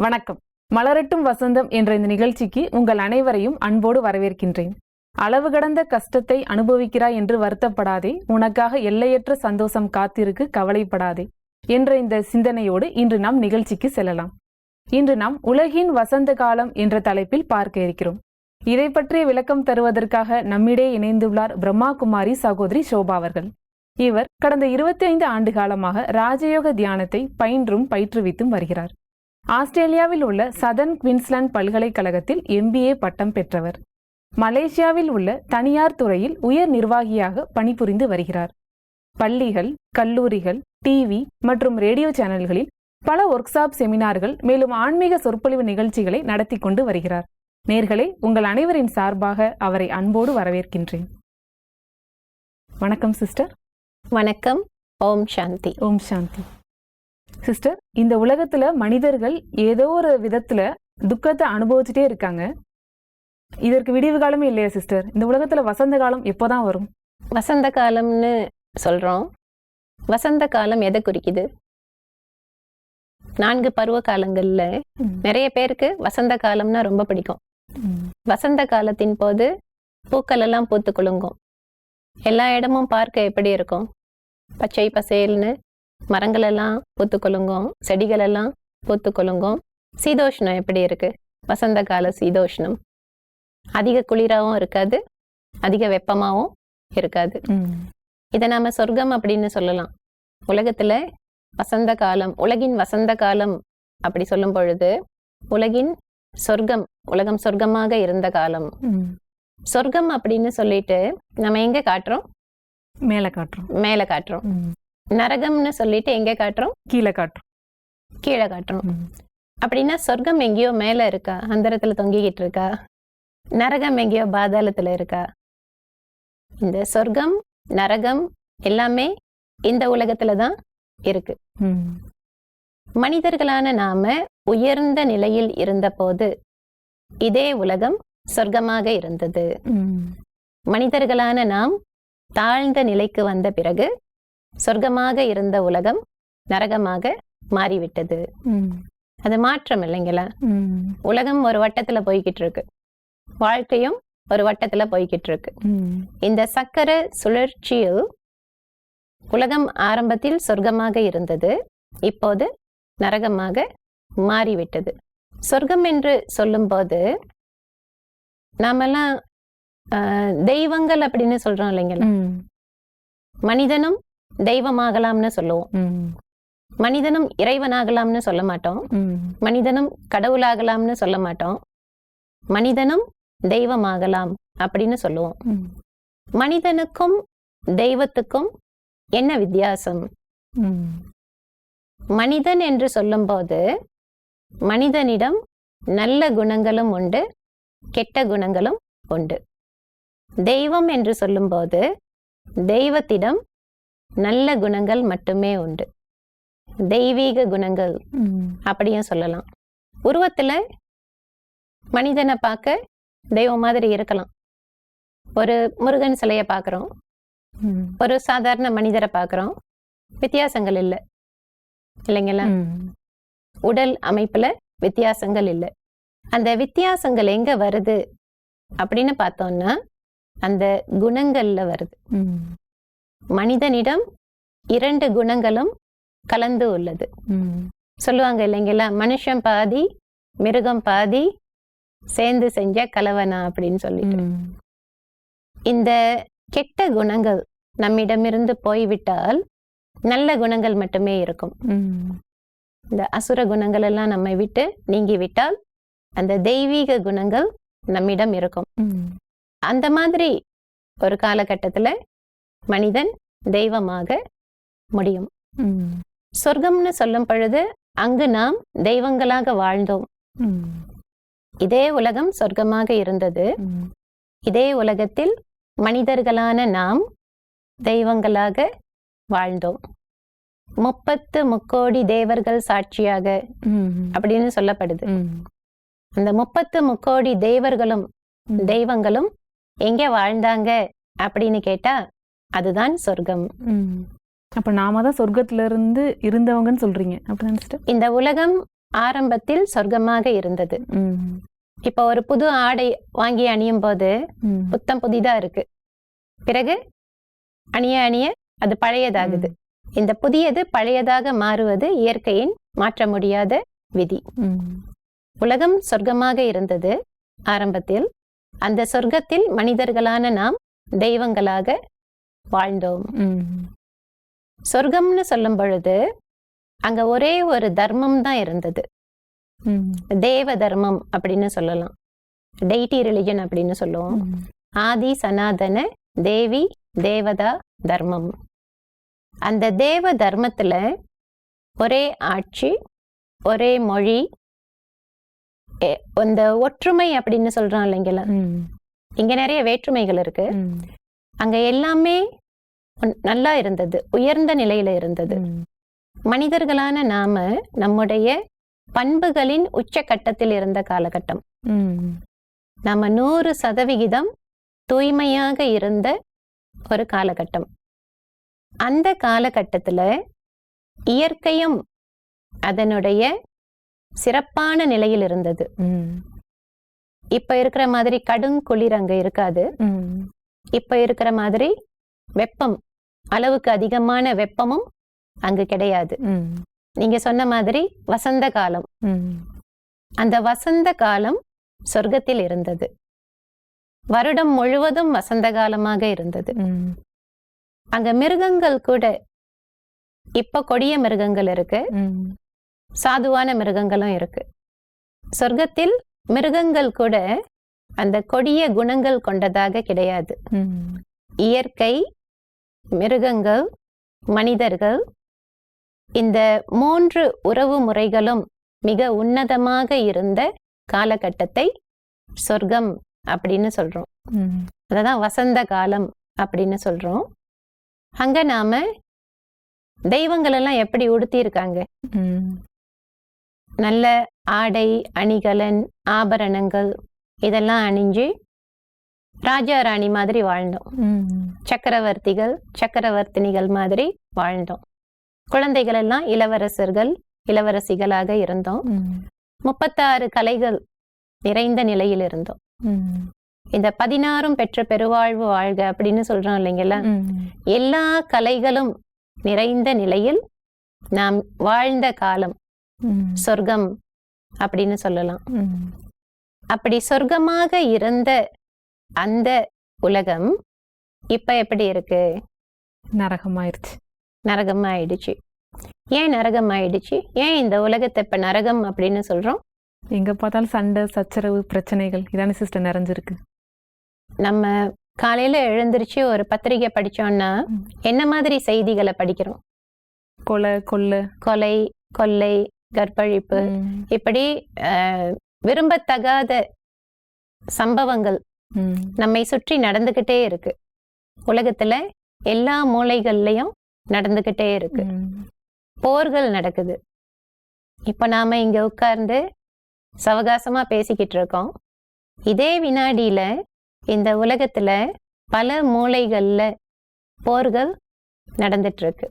வணக்கம். மலரட்டும் வசந்தம் என்ற இந்த நிகழ்ச்சிக்கு உங்கள் அனைவரையும் அன்போடு வரவேற்கின்றேன். அளவு கடந்த கஷ்டத்தை அனுபவிக்கிறாய் என்று வருத்தப்படாதே, உனக்காக எல்லையற்ற சந்தோஷம் காத்திருக்கு, கவலைப்படாதே என்ற இந்த சிந்தனையோடு இன்று நாம் நிகழ்ச்சிக்கு செல்லலாம். இன்று நாம் உலகின் வசந்த காலம் என்ற தலைப்பில் பார்க்க இருக்கிறோம். இதை பற்றிய விளக்கம் தருவதற்காக நம்மிடையே இணைந்துள்ளார் பிரம்மா குமாரி சகோதரி ஷோபா அவர்கள். இவர் கடந்த 25 ஆண்டு காலமாக ராஜயோக தியானத்தை பயின்றும் பயிற்றுவித்தும் வருகிறார். ஆஸ்திரேலியாவில் உள்ள சதர்ன் குயின்ஸ்லாந்து பல்கலைக்கழகத்தில் MBA பட்டம் பெற்றவர். மலேசியாவில் உள்ள தனியார் துறையில் உயர் நிர்வாகியாக பணிபுரிந்து வருகிறார். பள்ளிகள், கல்லூரிகள், டிவி மற்றும் ரேடியோ சேனல்களில் பல ஒர்க்ஷாப், செமினார்கள், மேலும் ஆன்மீக சொற்பொழிவு நிகழ்ச்சிகளை நடத்தி கொண்டு வருகிறார். நேர்களே, உங்கள் அனைவரின் சார்பாக அவரை அன்போடு வரவேற்கின்றேன். வணக்கம் சிஸ்டர். வணக்கம். ஓம் சாந்தி. ஓம் சாந்தி. சிஸ்டர், இந்த உலகத்துல மனிதர்கள் ஏதோ ஒரு விதத்துல துக்கத்தை அனுபவிச்சுட்டே இருக்காங்க. இதற்கு விடிவு காலமே இல்லையா சிஸ்டர்? இந்த உலகத்துல வசந்த காலம் எப்போதான் வரும்? வசந்த காலம்னு சொல்றோம். வசந்த காலம் எதை குறிக்குது? 4 பருவ காலங்கள்ல நிறைய பேருக்கு வசந்த காலம்னா ரொம்ப பிடிக்கும். வசந்த காலத்தின் போது பூக்கள் எல்லாம் பூத்து குலுங்கும். எல்லா இடமும் பார்க்க எப்படி இருக்கும்? பச்சை பசேல்னு மரங்கள் எல்லாம் பூத்து குலுங்கும், செடிகள் எல்லாம் பூத்து குலுங்கும். சீதோஷ்ணம் எப்படி இருக்கு? வசந்த கால சீதோஷ்ணம் அதிக குளிராகவும் இருக்காது, அதிக வெப்பமாகவும் இருக்காது. இதை நாம சொர்க்கம் அப்படின்னு சொல்லலாம். உலகத்துல வசந்த காலம், உலகின் வசந்த காலம் அப்படி சொல்லும் பொழுது உலகின் சொர்க்கம், உலகம் சொர்க்கமாக இருந்த காலம். சொர்க்கம் அப்படின்னு சொல்லிட்டு நம்ம எங்க காட்டுறோம்? மேல காட்டுறோம். மேல காட்டுறோம். நரகம்னு சொல்லிட்டு எங்க காட்டுறோம்? கீழே காட்டுறோம். கீழே காட்டுறோம். அப்படின்னா சொர்க்கம் எங்கேயோ மேல இருக்கா, அந்தரத்துல தொங்கிக்கிட்டு இருக்கா? நரகம் எங்கேயோ பாதாளத்துல இருக்கா? இந்த சொர்க்கம், நரகம் எல்லாமே இந்த உலகத்துலதான் இருக்கு. மனிதர்களான நாம உயர்ந்த நிலையில் இருந்த போது இதே உலகம் சொர்க்கமாக இருந்தது. மனிதர்களான நாம் தாழ்ந்த நிலைக்கு வந்த பிறகு சொர்க்கமாக இருந்த உலகம் நரகமாக மாறிவிட்டது. அது மாற்றம் இல்லைங்களா? உலகம் ஒரு வட்டத்துல போய்கிட்டு இருக்கு, வாழ்க்கையும் ஒரு வட்டத்துல போய்கிட்டு இருக்கு. இந்த சக்கர சுழற்சியில் உலகம் ஆரம்பத்தில் சொர்க்கமாக இருந்தது, இப்போது நரகமாக மாறிவிட்டது. சொர்க்கம் என்று சொல்லும் போது நாமெல்லாம் தெய்வங்கள் அப்படின்னு சொல்றோம் இல்லைங்களா? மனிதனும் தெய்வமாகலாம்னு சொல்லுவோம். மனிதனும் இறைவனாகலாம்னு சொல்ல மாட்டோம். மனிதனும் கடவுளாகலாம்னு சொல்ல மாட்டோம். மனிதனும் தெய்வமாகலாம் அப்படின்னு சொல்லுவோம். மனிதனுக்கும் தெய்வத்துக்கும் என்ன வித்தியாசம்? மனிதன் என்று சொல்லும்போது மனிதனிடம் நல்ல குணங்களும் உண்டு, கெட்ட குணங்களும் உண்டு. தெய்வம் என்று சொல்லும்போது தெய்வத்திடம் நல்ல குணங்கள் மட்டுமே உண்டு, தெய்வீக குணங்கள் அப்படியும் சொல்லலாம். உருவத்துல மனிதனை பார்க்க தெய்வம் மாதிரி இருக்கலாம். ஒரு முருகன் சிலையை பார்க்குறோம், ஒரு சாதாரண மனிதரை பார்க்குறோம், வித்தியாசங்கள் இல்லை இல்லைங்களா? உடல் அமைப்புல வித்தியாசங்கள் இல்லை. அந்த வித்தியாசங்கள் எங்க வருது அப்படின்னு பார்த்தோம்னா அந்த குணங்கள்ல வருது. மனிதனிடம் 2 குணங்களும் கலந்து உள்ளது. சொல்லுவாங்க இல்லைங்களா, மனுஷன் பாதி மிருகம் பாதி சேர்ந்து செஞ்ச கலவனா அப்படின்னு சொல்லிட்டு. இந்த கெட்ட குணங்கள் நம்மிடமிருந்து போய்விட்டால் நல்ல குணங்கள் மட்டுமே இருக்கும். இந்த அசுர குணங்கள் எல்லாம் நம்மை விட்டு நீங்கி விட்டால் அந்த தெய்வீக குணங்கள் நம்மிடம் இருக்கும். அந்த மாதிரி ஒரு காலகட்டத்துல மனிதன் தெய்வமாக முடியும். சொர்க்கம்னு சொல்லும் பொழுது அங்கு நாம் தெய்வங்களாக வாழ்ந்தோம். இதே உலகம் சொர்க்கமாக இருந்தது. இதே உலகத்தில் மனிதர்களான நாம் தெய்வங்களாக வாழ்ந்தோம். 30 முக்கோடி தேவர்கள் சாட்சியாக அப்படின்னு சொல்லப்படுது. அந்த 30 முக்கோடி தேவர்களும் தெய்வங்களும் எங்க வாழ்ந்தாங்க அப்படின்னு கேட்டா அதுதான் சொர்க்கம். அப்ப நாம தான் சொர்க்கத்துல இருந்து இருந்தவங்கன்னு சொல்றீங்க அப்படிதான் சிஸ்டர்? இந்த உலகம் ஆரம்பத்தில் சொர்க்கமாக இருந்தது. இப்ப ஒரு புது ஆடை வாங்கி அணியும் போது புத்தம் புதிதா இருக்கு. பிறகு அணிய அணிய அது பழையதாகுது. இந்த புதியது பழையதாக மாறுவது இயற்கையின் மாற்ற முடியாத விதி. உலகம் சொர்க்கமாக இருந்தது ஆரம்பத்தில். அந்த சொர்க்கத்தில் மனிதர்களான நாம் தெய்வங்களாக வாழ்ந்தோம். சொர்க்கம்னு சொல்லும் பொழுது அங்க ஒரே ஒரு தர்மம் தான் இருந்தது. தேவ தர்மம் அப்படின்னு சொல்லலாம். டெய்டி ரிலிஜன் அப்படின்னு சொல்லுவோம். ஆதி சனாதன தேவி தேவதா தர்மம். அந்த தேவ தர்மத்துல ஒரே ஆட்சி, ஒரே மொழி, அந்த ஒற்றுமை அப்படின்னு சொல்றோம் இல்லைங்களா. இங்க நிறைய வேற்றுமைகள் இருக்கு. அங்க எல்லாமே நல்லா இருந்தது, உயர்ந்த நிலையில இருந்தது. மனிதர்களான நாம நம்முடைய பண்புகளின் உச்சகட்டத்தில் இருந்த காலகட்டம். நாம 100% தூய்மையாக இருந்த ஒரு காலகட்டம். அந்த காலகட்டத்துல இயற்கையும் அதனுடைய சிறப்பான நிலையில் இருந்தது. இப்ப இருக்கிற மாதிரி கடுங்குளிர் அங்க இருக்காது. இப்ப இருக்கிற மாதிரி வெப்பம், அளவுக்கு அதிகமான வெப்பமும் அங்கு கிடையாது. நீங்க சொன்ன மாதிரி வசந்த காலம். அந்த வசந்த காலம் சொர்க்கத்தில் இருந்தது. வருடம் முழுவதும் வசந்த காலமாக இருந்தது. அங்க மிருகங்கள் கூட, இப்ப கொடிய மிருகங்கள் இருக்கு, சாதுவான மிருகங்களும் இருக்கு. சொர்க்கத்தில் மிருகங்கள் கூட அந்த கொடிய குணங்கள் கொண்டதாக கிடையாது. இயற்கை, மிருகங்கள், மனிதர்கள், இந்த 3 உறவு முறைகளும் மிக உன்னதமாக இருந்த காலகட்டத்தை சொர்க்கம் அப்படின்னு சொல்றோம். அததான் வசந்த காலம் அப்படின்னு சொல்றோம். அங்க நாம தெய்வங்கள் எல்லாம் எப்படி உடுத்தி இருக்காங்க, நல்ல ஆடை அணிகலன் ஆபரணங்கள் இதெல்லாம் அணிஞ்சு ராஜா ராணி மாதிரி வாழ்ந்தோம். சக்கரவர்த்திகள் சக்கரவர்த்தினிகள் மாதிரி வாழ்ந்தோம். குழந்தைகள் எல்லாம் இளவரசர்கள் இளவரசிகளாக இருந்தோம். 36 கலைகள் நிறைந்த நிலையில் இருந்தோம். இந்த 16 பெற்ற பெருவாழ்வு வாழ்க அப்படின்னு சொல்றோம் இல்லைங்களா. எல்லா கலைகளும் நிறைந்த நிலையில் நாம் வாழ்ந்த காலம் சொர்க்கம் அப்படின்னு சொல்லலாம். அப்படி சொர்க்கமாக இருந்த அந்த உலகம் இப்ப எப்படி இருக்கு? நரகமாயிருச்சு. நரகமாயிடுச்சு. ஏன் நரகமாயிடுச்சு? ஏன் இந்த உலகத்தை இப்ப நரகம் அப்படின்னு சொல்றோம்? எங்க பார்த்தாலும் சண்டை சச்சரவு பிரச்சனைகள் இதான சிஸ்டர் நிறைஞ்சிருக்கு. நம்ம காலையில எழுந்திருச்சு ஒரு பத்திரிகை படிச்சோம்னா என்ன மாதிரி செய்திகளை படிக்கிறோம்? கொலை, கொள்ளை, கற்பழிப்பு, இப்படி விரும்பத்தகாத சம்பவங்கள் நம்மை சுற்றி நடந்துகிட்டே இருக்கு. உலகத்துல எல்லா மூலைகள்லயும் நடந்துகிட்டே இருக்கு. போர்கள் நடக்குது. இப்ப நாம இங்க உட்கார்ந்து சவகாசமா பேசிக்கிட்டு இருக்கோம். இதே வினாடியில இந்த உலகத்துல பல மூலைகள்ல போர்கள் நடந்துட்டு இருக்கு.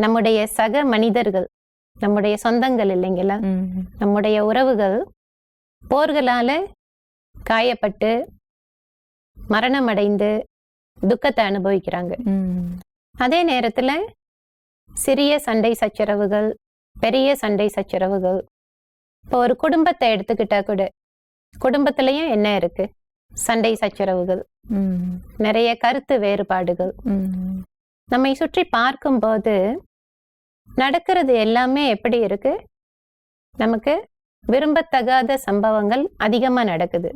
நம்முடைய சக மனிதர்கள், நம்முடைய சொந்தங்கள் இல்லைங்களா, நம்முடைய உறவுகள் போர்களால காயப்பட்டு மரணம் அடைந்து துக்கத்தை அனுபவிக்கிறாங்க. அதே நேரத்துல சிறிய சண்டை சச்சரவுகள், பெரிய சண்டை சச்சரவுகள். இப்போ ஒரு குடும்பத்தை எடுத்துக்கிட்டா கூட குடும்பத்திலயும் என்ன இருக்கு? சண்டை சச்சரவுகள், நிறைய கருத்து வேறுபாடுகள். நம்மை சுற்றி பார்க்கும்போது நடக்கிறது எல்லாமே எப்படி இருக்கு? நமக்கு விரும்பத்தகாத சம்பவங்கள் அதிகமா நடக்குது.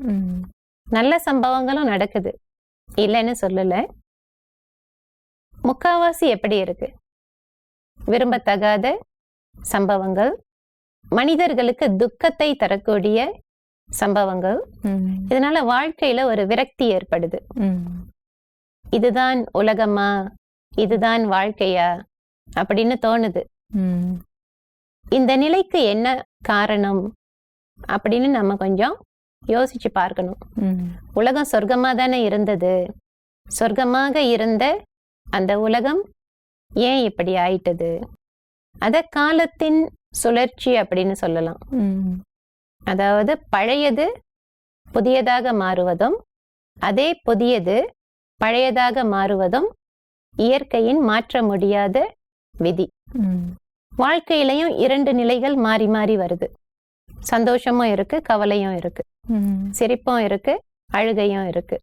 நல்ல சம்பவங்களும் நடக்குது, இல்லைன்னு சொல்லல. முக்காவாசி எப்படி இருக்கு? விரும்பத்தகாத சம்பவங்கள், மனிதர்களுக்கு துக்கத்தை தரக்கூடிய சம்பவங்கள். இதனால வாழ்க்கையில ஒரு விரக்தி ஏற்படுது. இதுதான் உலகமா, இதுதான் வாழ்க்கையா அப்படின்னு தோணுது. இந்த நிலைக்கு என்ன காரணம் அப்படின்னு நம்ம கொஞ்சம் யோசிச்சு பார்க்கணும். உலகம் சொர்க்கமா தானே இருந்தது. சொர்க்கமாக இருந்த அந்த உலகம் ஏன் இப்படி ஆயிட்டது? அத காலத்தின் சுழற்சி அப்படின்னு சொல்லலாம். அதாவது பழையது புதியதாக மாறுவதும் அதே புதியது பழையதாக மாறுவதும் இயற்கையின் மாற்ற முடியாத விதி. வாழ்க்கையிலையும் 2 நிலைகள் மாறி மாறி வருது. சந்தோஷமும் இருக்கு, கவலையும் இருக்கு, சிரிப்பும் இருக்கு, அழுகையும் இருக்கு,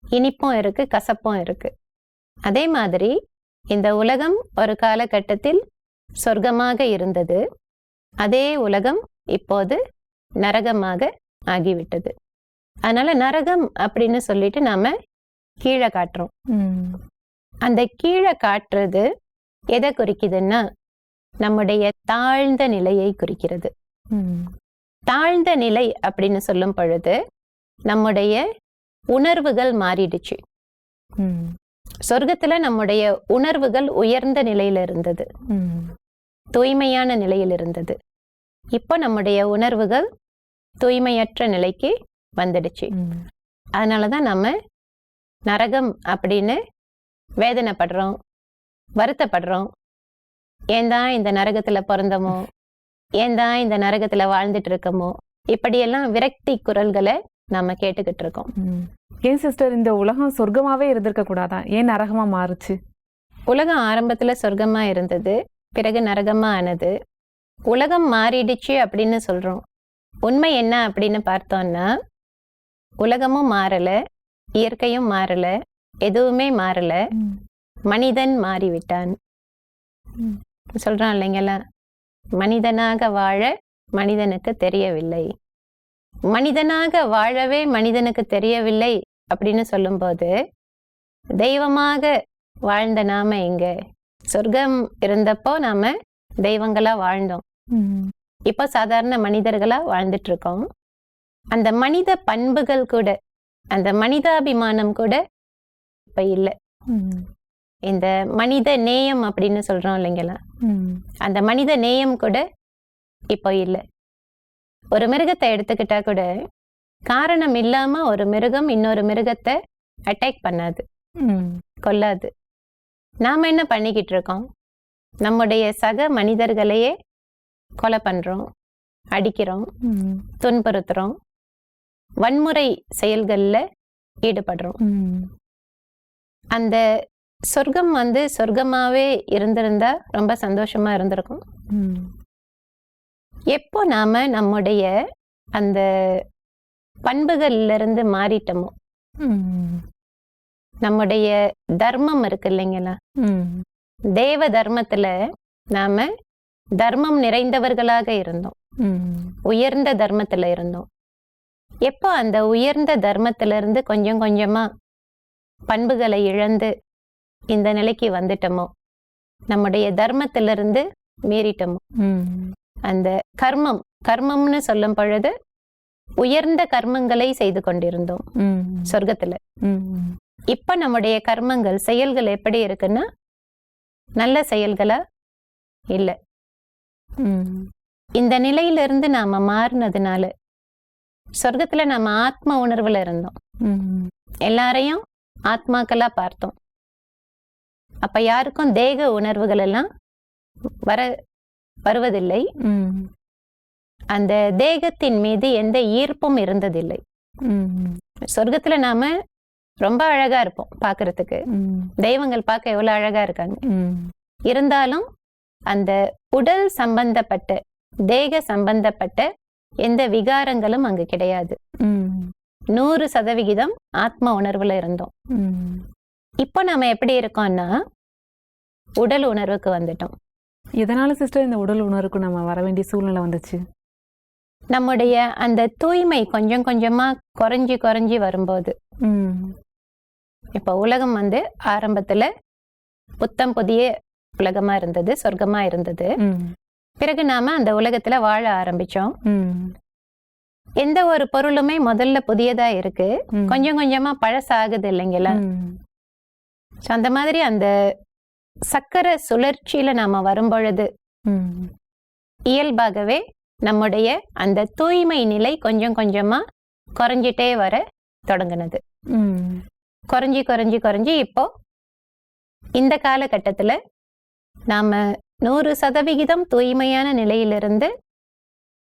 இனிப்பும் இருக்கு, கசப்பும் இருக்கு. அதே மாதிரி இந்த உலகம் ஒரு காலகட்டத்தில் சொர்க்கமாக இருந்தது. அதே உலகம் இப்போது நரகமாக ஆகிவிட்டது. அதனால நரகம் அப்படின்னு சொல்லிட்டு நாம கீழே காட்டுறோம். அந்த கீழே காட்டுறது எதை குறிக்குதுன்னா நம்முடைய தாழ்ந்த நிலையை குறிக்கிறது. தாழ்ந்த நிலை அப்படின்னு சொல்லும் பொழுது நம்முடைய உணர்வுகள் மாறிடுச்சு. சொர்க்கத்துல நம்முடைய உணர்வுகள் உயர்ந்த நிலையில இருந்தது, தூய்மையான நிலையில் இருந்தது. இப்போ நம்முடைய உணர்வுகள் தூய்மையற்ற நிலைக்கு வந்துடுச்சு. அதனாலதான் நம்ம நரகம் அப்படின்னு வேதனைப்படுறோம், வருத்தப்படுறோம். ஏன்தான் இந்த நரகத்துல பிறந்தமோ, ஏன்தான் இந்த நரகத்துல வாழ்ந்துட்டு இருக்கமோ, இப்படியெல்லாம் விரக்தி குரல்களை நாம கேட்டுக்கிட்டு இருக்கோம். ஏன் சிஸ்டர் இந்த உலகம் சொர்க்கமாவே இருந்திருக்க கூடாதா? ஏன் நரகமா மாறுச்சு? உலகம் ஆரம்பத்துல சொர்க்கமா இருந்தது, பிறகு நரகமா ஆனது. உலகம் மாறிடுச்சு அப்படின்னு சொல்றோம். உண்மை என்ன அப்படின்னு பார்த்தோம்னா உலகமும் மாறல, இயற்கையும் மாறல, எதுவுமே மாறல, மனிதன் மாறிவிட்டான். சொல்றான் இல்லைங்களா, மனிதனாக வாழ மனிதனுக்கு தெரியவில்லை. மனிதனாக வாழவே மனிதனுக்கு தெரியவில்லை அப்படின்னு சொல்லும்போது தெய்வமாக வாழ்ந்த நாம எங்க? சொர்க்கம் இருந்தப்போ நாம தெய்வங்களா வாழ்ந்தோம். இப்ப சாதாரண மனிதர்களா வாழ்ந்துட்டு இருக்கோம். அந்த மனித பண்புகள் கூட, அந்த மனிதாபிமானம் கூட இப்ப இல்லை. இந்த மனித நேயம் அப்படின்னு சொல்றோம் இல்லைங்களா, அந்த மனித நேயம் கூட இப்போ இல்லை. ஒரு மிருகத்தை எடுத்துக்கிட்டா கூட காரணம் இல்லாம ஒரு மிருகம் இன்னொரு மிருகத்தை அட்டாக் பண்ணாது, கொல்லாது. நாம என்ன பண்ணிக்கிட்டு இருக்கோம்? நம்முடைய சக மனிதர்களையே கொலை பண்றோம், அடிக்கிறோம், துன்புறுத்துறோம், வன்முறை செயல்கள்ல ஈடுபடுறோம். அந்த சொர்க்கம் சொர்க்கமாவே இருந்திருந்தா ரொம்ப சந்தோஷமா இருந்திருக்கும். எப்போ நாம நம்முடைய அந்த பண்புகள்ல இருந்து மாறிட்டோமோ, நம்முடைய தர்மம் இருக்கு இல்லைங்களா, தேவ தர்மத்துல நாம தர்மம் நிறைந்தவர்களாக இருந்தோம், உயர்ந்த தர்மத்துல இருந்தோம். எப்போ அந்த உயர்ந்த தர்மத்துல இருந்து கொஞ்சம் கொஞ்சமா பண்புகளை இழந்து இந்த நிலைக்கு வந்துட்டோமோ, நம்முடைய தர்மத்திலிருந்து மீறிட்டோமோ, அந்த கர்மம்னு சொல்லும் பொழுது உயர்ந்த கர்மங்களை செய்து கொண்டிருந்தோம் சொர்க்கத்துல. இப்ப நம்முடைய கர்மங்கள், செயல்கள் எப்படி இருக்குன்னா நல்ல செயல்களா இல்ல. இந்த நிலையிலிருந்து நாம மாறினதுனால சொர்க்கத்துல நாம ஆத்ம உணர்வுல இருந்தோம், எல்லாரையும் ஆத்மாக்களா பார்த்தோம். அப்ப யாருக்கும் தேக உணர்வுகள் எல்லாம் வருவதில்லை. அந்த தேகத்தின் மீது எந்த ஈர்ப்பும் இருந்ததில்லை. சொர்க்கத்துல நாம ரொம்ப அழகா இருப்போம் பாக்குறதுக்கு, தெய்வங்கள் பார்க்க எவ்வளவு அழகா இருக்காங்க. இருந்தாலும் அந்த உடல் சம்பந்தப்பட்ட, தேக சம்பந்தப்பட்ட எந்த விகாரங்களும் அங்கு கிடையாது. 100% ஆத்ம உணர்வுல இருந்தோம். இப்போ நாம எப்படி இருக்கோம்னா உடல் உணர்வுக்கு வந்துட்டோம். எதனால சிஸ்டர் இந்த உடல் உணர்வுக்கு நம்ம வர வேண்டிய சூழ்நிலை வந்துச்சு? நம்முடைய அந்த தூய்மை கொஞ்சம் கொஞ்சமா குறைஞ்சி குறைஞ்சி வரும்போது, இப்ப உலகம் ஆரம்பத்துல புத்தம் புதிய உலகமா இருந்தது, சொர்க்கமா இருந்தது. பிறகு நாம அந்த உலகத்துல வாழ ஆரம்பிச்சோம். எந்த ஒரு பொருளுமே முதல்ல புதியதா இருக்கு, கொஞ்சம் கொஞ்சமா பழசாகுது இல்லைங்களா. அந்த மாதிரி அந்த சக்கர சுழற்சியில நாம வரும்பொழுது இயல்பாகவே நம்முடைய அந்த தூய்மை நிலை கொஞ்சம் கொஞ்சமா குறைஞ்சிட்டே வர தொடங்கினது. குறைஞ்சி குறைஞ்சி குறைஞ்சி இப்போ இந்த காலகட்டத்துல நாம 100% தூய்மையான நிலையிலிருந்து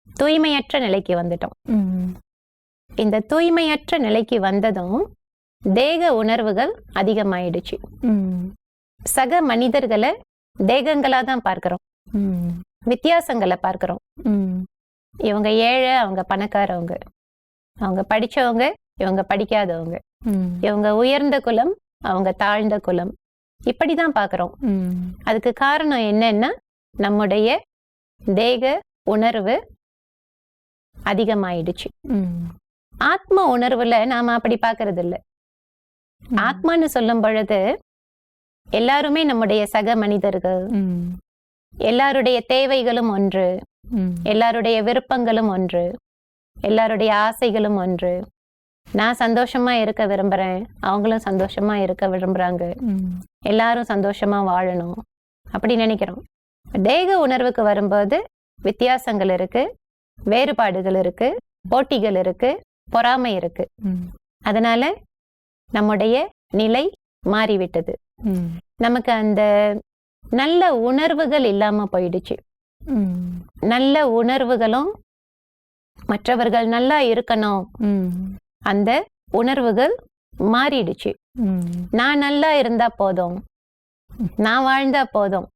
தூய்மையற்ற நிலைக்கு வந்துட்டோம். இந்த தூய்மையற்ற நிலைக்கு வந்ததும் தேக உணர்வுகள் அதிகமாயிடுச்சு. சக மனிதர்களை தேகங்களா தான் பார்க்கிறோம், வித்தியாசங்களை பார்க்கிறோம். இவங்க ஏழை, அவங்க பணக்காரவங்க, அவங்க படிச்சவங்க, இவங்க படிக்காதவங்க, இவங்க உயர்ந்த குலம், அவங்க தாழ்ந்த குலம், இப்படிதான் பார்க்கிறோம். அதுக்கு காரணம் என்னன்னா நம்முடைய தேக உணர்வு அதிகமாயிடுச்சு. ஆத்ம உணர்வுல நாம அப்படி பார்க்கறது இல்ல. ஆத்மான்னு சொல்லும் பொழுது எல்லாருமே நம்முடைய சக மனிதர்கள், எல்லாருடைய தேவைகளும் ஒன்று, எல்லாருடைய விருப்பங்களும் ஒன்று, எல்லாருடைய ஆசைகளும் ஒன்று. நான் சந்தோஷமா இருக்க விரும்புறேன், அவங்களும் சந்தோஷமா இருக்க விரும்புறாங்க, எல்லாரும் சந்தோஷமா வாழணும் அப்படி நினைக்கிறோம். தேக உணர்வுக்கு வரும்போது வித்தியாசங்கள் இருக்கு, வேறுபாடுகள் இருக்கு, போட்டிகள் இருக்கு, பொறாமை இருக்கு. அதனால நம்முடைய நிலை மாறிவிட்டது. நமக்கு அந்த நல்ல உணர்வுகள் இல்லாம போயிடுச்சு. நல்ல உணர்வுகளும் மற்றவர்கள் நல்லா இருக்கணும், அந்த உணர்வுகள் மாறிடுச்சு. நான் நல்லா இருந்தா போதும், நான் வாழ்ந்தா போதும்,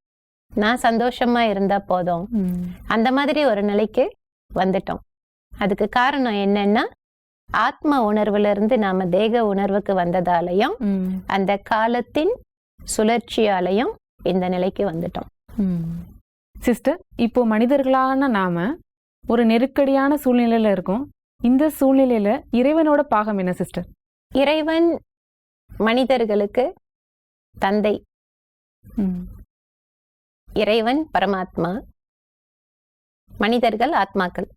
நான் சந்தோஷமா இருந்தா போதும், அந்த மாதிரி ஒரு நிலைக்கு வந்துட்டோம். அதுக்கு காரணம் என்னன்னா ஆத்ம உணர்வுல இருந்து நாம தேக உணர்வுக்கு வந்ததாலையும் அந்த காலத்தின் சுழற்சியாலையும் இந்த நிலைக்கு வந்துட்டோம். சிஸ்டர், இப்போ மனிதர்களான நாம ஒரு நெருக்கடியான சூழ்நிலையில இருக்கோம். இந்த சூழ்நிலையில இறைவனோட பாகம் என்ன சிஸ்டர்? இறைவன் மனிதர்களுக்கு தந்தை, இறைவன் பரமாத்மா, மனிதர்கள் ஆத்மாக்கள்.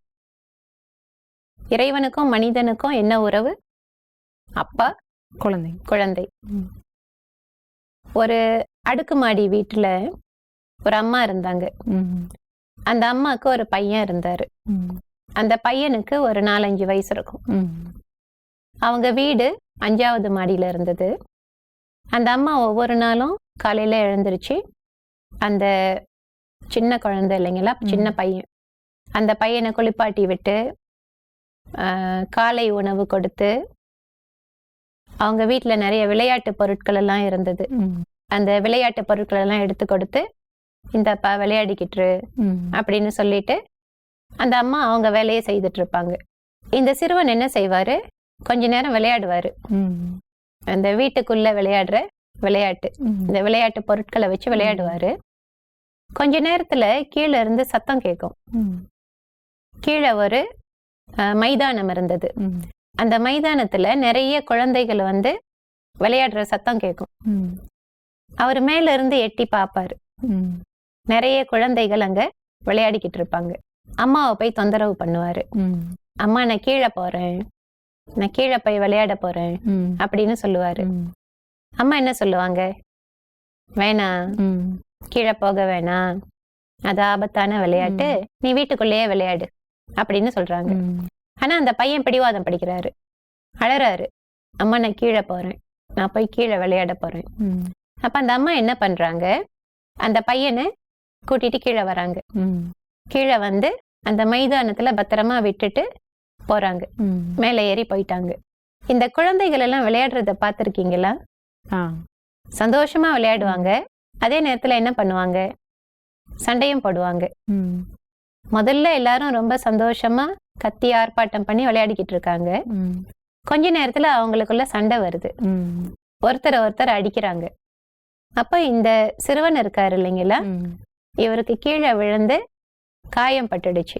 இறைவனுக்கும் மனிதனுக்கும் என்ன உறவு? அப்பா குழந்தை, குழந்தை. ஒரு அடுக்குமாடி வீட்டுல ஒரு அம்மா இருந்தாங்க. அந்த அம்மாவுக்கு ஒரு பையன் இருந்தாரு. அந்த பையனுக்கு ஒரு 4-5 வயசு இருக்கும். அவங்க வீடு 5வது மாடியில இருந்தது. அந்த அம்மா ஒவ்வொரு நாளும் காலையில எழுந்திருச்சு அந்த சின்ன குழந்தை இல்லைங்களா, சின்ன பையன், அந்த பையனை குளிப்பாட்டி விட்டு காலை உணவு கொடுத்து, அவங்க வீட்டுல நிறைய விளையாட்டு பொருட்கள் எல்லாம் இருந்தது. அந்த விளையாட்டு பொருட்கள் எல்லாம் எடுத்து கொடுத்து, இந்தப்பா விளையாடிக்கிட்டு அப்படின்னு சொல்லிட்டு அந்த அம்மா அவங்க வேலையை செய்துட்டு இருப்பாங்க. இந்த சிறுவன் என்ன செய்வாரு, கொஞ்ச நேரம் விளையாடுவாரு. அந்த வீட்டுக்குள்ள விளையாடுற விளையாட்டு, இந்த விளையாட்டு பொருட்களை வச்சு விளையாடுவாரு. கொஞ்ச நேரத்துல கீழே இருந்து சத்தம் கேட்கும். கீழே ஒரு மைதானம் இருந்தது. அந்த மைதானத்துல நிறைய குழந்தைகள் வந்து விளையாடுற சத்தம் கேட்கும். அவர் மேல இருந்து எட்டி பார்ப்பாரு. நிறைய குழந்தைகள் அங்க விளையாடிக்கிட்டு இருப்பாங்க. அம்மாவை போய் தொந்தரவு பண்ணுவாரு. அம்மா நான் கீழே போறேன், நான் கீழே போய் விளையாட போறேன் அப்படின்னு சொல்லுவாரு. அம்மா என்ன சொல்லுவாங்க, வேணாம், கீழே போக வேணாம், அது ஆபத்தான விளையாட்டு, நீ வீட்டுக்குள்ளேயே விளையாடு அப்படின்னு சொல்றாங்க. ஆனா அந்த பையன் பிடிவாதம் படிக்கிறாரு, அழறாரு. அம்மா நான் கீழே போறேன், நான் போய் கீழே விளையாட போறேன். அப்ப அந்த அம்மா என்ன பண்றாங்க, அந்த பையனை கூட்டிட்டு கீழே வராங்க. கீழே வந்து அந்த மைதானத்துல பத்திரமா விட்டுட்டு போறாங்க. மேலே ஏறி போயிட்டாங்க. இந்த குழந்தைகள் எல்லாம் விளையாடுறத பார்த்திருக்கீங்களா? சந்தோஷமா விளையாடுவாங்க. அதே நேரத்துல என்ன பண்ணுவாங்க, சண்டையும் போடுவாங்க. முதல்ல எல்லாரும் ரொம்ப சந்தோஷமா கத்தி ஆர்ப்பாட்டம் பண்ணி விளையாடிக்கிட்டு இருக்காங்க. கொஞ்ச நேரத்துல அவங்களுக்குள்ள சண்டை வருது, ஒருத்தர் அடிக்கிறாங்க. அப்ப இந்த சிறுவன் இருக்காரு இல்லைங்களா, இவருக்கு கீழே விழுந்து காயம் பட்டுடுச்சு,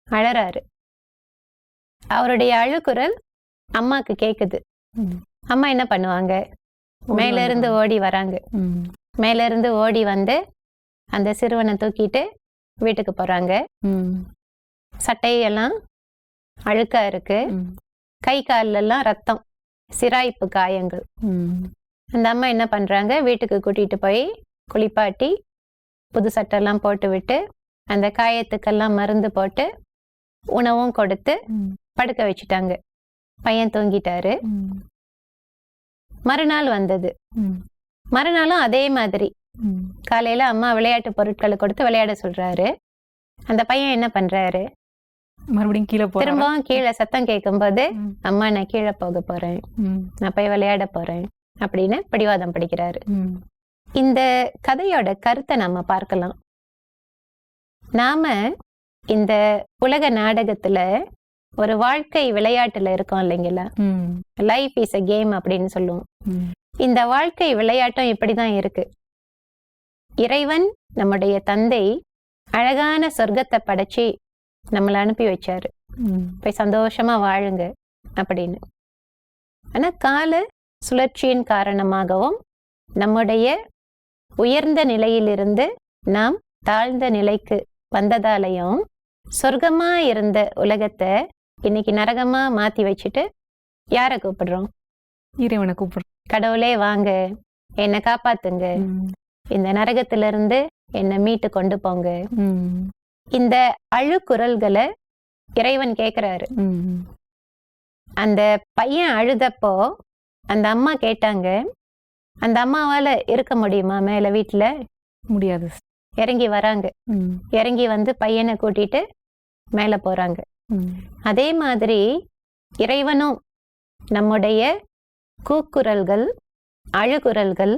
அழறாரு. அவருடைய அழுகுரல் அம்மாக்கு கேக்குது. அம்மா என்ன பண்ணுவாங்க, மேல இருந்து ஓடி வராங்க. மேல இருந்து ஓடி வந்து அந்த சிறுவனை தூக்கிட்டு வீட்டுக்கு போறாங்க. சட்டையெல்லாம் அழுக்கா இருக்கு, கை கால்ல எல்லாம் ரத்தம், சிராய்ப்பு காயங்கள். அந்த அம்மா என்ன பண்றாங்க, வீட்டுக்கு கூட்டிட்டு போய் குளிப்பாட்டி புது சட்டெல்லாம் போட்டு விட்டு அந்த காயத்துக்கெல்லாம் மருந்து போட்டு உணவும் கொடுத்து படுக்க வச்சுட்டாங்க. பையன் தூங்கிட்டாரு. மறுநாள் வந்தது. மறுநாளும் அதே மாதிரி காலையில அம்மா விளையாட்டு பொருட்களை கொடுத்து விளையாட சொல்றாரு. அந்த பையன் என்ன பண்றாரு, மறுபடியும் கீழே போறாரா? திரும்பவும் கீழே சத்தம் கேட்கும்போது, ம். அம்மா நான் கீழே போக போறேன், ம். நான் போய் விளையாட போறேன் அப்படின்னு பிடிவாதம் பிடிக்கிறாரு. ம். இந்த கதையோட கருத்தை நாம பார்க்கலாம். நாம இந்த உலக நாடகத்துல ஒரு வாழ்க்கை விளையாட்டுல இருக்கோம் இல்லைங்களா? ம். லைஃப் இஸ் a கேம் அப்படின்னு சொல்லுவோம். ம். இந்த வாழ்க்கை விளையாட்டம் இப்படிதான் இருக்கு. இறைவன் நம்முடைய தந்தை அழகான சொர்க்கத்தை படைச்சு நம்மளை அனுப்பி வச்சாரு, ம். போய் சந்தோஷமா வாழுங்க அப்படின்னு. ஆனா கால சுழற்சியின் காரணமாகவும் நம்முடைய உயர்ந்த நிலையிலிருந்து நாம் தாழ்ந்த நிலைக்கு வந்ததாலையும் சொர்க்கமா இருந்த உலகத்தை இன்னைக்கு நரகமா மாத்தி வச்சுட்டு யாரை கூப்பிடுறோம்? இறைவனை கூப்பிடுறோம். கடவுளே வாங்க, என்னை காப்பாத்துங்க, ம். இந்த நரகத்திலிருந்து என்னை மீட்டு கொண்டு போங்க. ம். இந்த அழுகுரல்களை இறைவன் கேட்கிறாரு. ம். அந்த பையன் அழுதப்போ அந்த அம்மா கேட்டாங்க, அந்த அம்மாவால இருக்க முடியுமா மேல வீட்டுல? முடியாது. இறங்கி வராங்க. ம். இறங்கி வந்து பையனை கூட்டிட்டு மேல போறாங்க. ம். அதே மாதிரி இறைவனும் நம்முடைய கூக்குரல்கள், அழுகுரல்கள்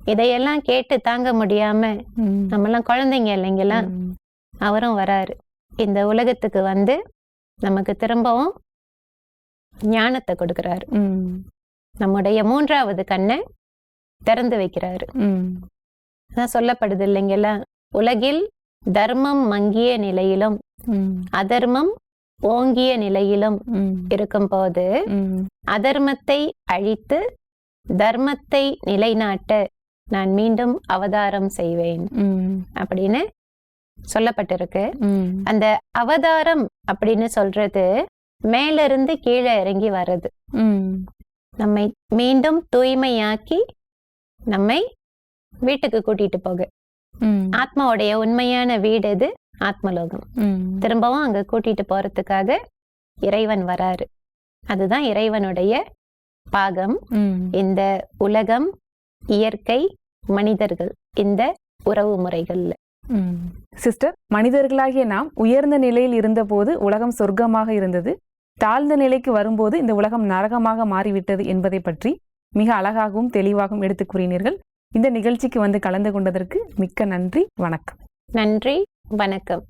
இதையெல்லாம் கேட்டு தாங்க முடியாம ம். நம்மெல்லாம் குழந்தைங்க இல்லைங்களா? ம். அவரும் வராரு. இந்த உலகத்துக்கு வந்து நமக்கு திரும்பவும் ஞானத்தை கொடுக்கிறாரு. ம். நம்முடைய 3வது கண்ணை திறந்து வைக்கிறாரு. ம். அதான் சொல்லப்படுது இல்லைங்களா? உலகில் தர்மம் மங்கிய நிலையிலும் ம். அதர்மம் ஓங்கிய நிலையிலும் ம். இருக்கும்போது ம். அதர்மத்தை அழித்து தர்மத்தை நிலைநாட்ட நான் மீண்டும் அவதாரம் செய்வேன் ம். அப்படின்னு சொல்லப்பட்டிருக்கு. ம். அந்த அவதாரம் அப்படின்னு சொல்றது மேல இருந்து கீழே இறங்கி வர்றது. ம். நம்மை மீண்டும் தூய்மையாக்கி நம்மை வீட்டுக்கு கூட்டிட்டு போக. ம். ஆத்மாவுடைய உண்மையான வீடு எது? ஆத்மலோகம். ம். திரும்பவும் அங்க கூட்டிட்டு போறதுக்காக இறைவன் வராரு. அதுதான் இறைவனுடைய பாகம். ம். இந்த உலகம், இயற்கை, மனிதர்கள், இந்த உறவு முறைகள்ல. ம். சிஸ்டர், மனிதர்களாகிய நாம் உயர்ந்த நிலையில் இருந்தபோது உலகம் சொர்க்கமாக இருந்தது, தாழ்ந்த நிலைக்கு வரும்போது இந்த உலகம் நரகமாக மாறிவிட்டது என்பதை பற்றி மிக அழகாகவும் தெளிவாகவும் எடுத்து கூறினீர்கள். இந்த நிகழ்ச்சிக்கு வந்து கலந்து கொண்டதற்கு மிக்க நன்றி. வணக்கம். நன்றி, வணக்கம்.